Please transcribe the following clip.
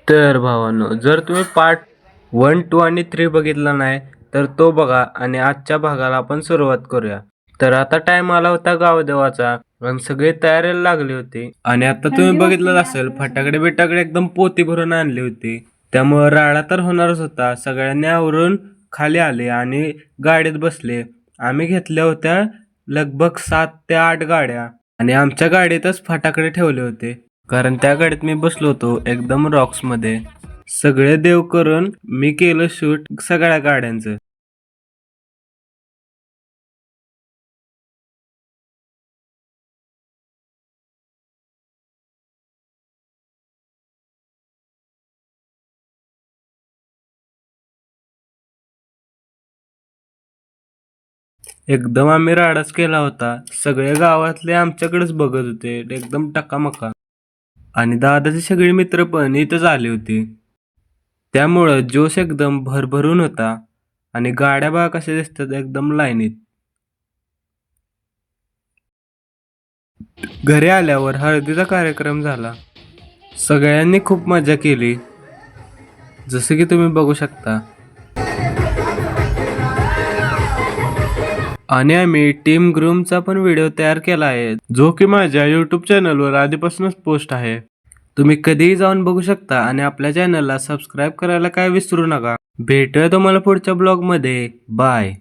तर भावांनो, जर तुम्ही पार्ट 1, 2 आणि 3 बघितला नाही तर तो बघा आणि आजच्या भागाला आपण सुरुवात करूया. तर आता टाइम आला होता गावदेवाचा आणि सगळे तयारीला लागले होते आणि आता तुम्ही बघितलं असेल फटाकडे बिटाकडे एकदम पोती भरून आणली होती. त्यामुळे राडा तर होणारच होता. सगळ्यांनी आवरून खाली आले आणि गाडीत बसले. आम्ही घेतल्या होत्या लगभग 7 ते 8 गाड्या आणि आमच्या गाडीतच फटाकडे ठेवले होते. कारण त्या गाडीत मी बसलो होतो एकदम रॉक्स मध्ये. सगळे देव करून मी केलं शूट सगळ्या गाड्यांचं. एकदम आम्ही राडाच केला होता. सगळे गावातले आमच्याकडेच बघत होते एकदम टकामका. आणि दादाचे सगळे मित्र पण इथंच आले होते. त्यामुळं जोश एकदम भरभरून होता आणि गाड्या बघा कशा दिसतात एकदम लाईनीत. घरी आल्यावर हळदीचा कार्यक्रम झाला. सगळ्यांनी खूप मजा केली जसं की तुम्ही बघू शकता. आणि आम्ही टीम ग्रूमचा पण व्हिडिओ तयार केला आहे जो की माझ्या यूट्यूब चॅनलवर आधीपासूनच पोस्ट आहे. तुम्ही कधीही जाऊन बघू शकता आणि आपल्या चॅनलला सबस्क्राईब करायला काय विसरू नका. भेटूया तुम्हाला पुढच्या ब्लॉग मध्ये. बाय.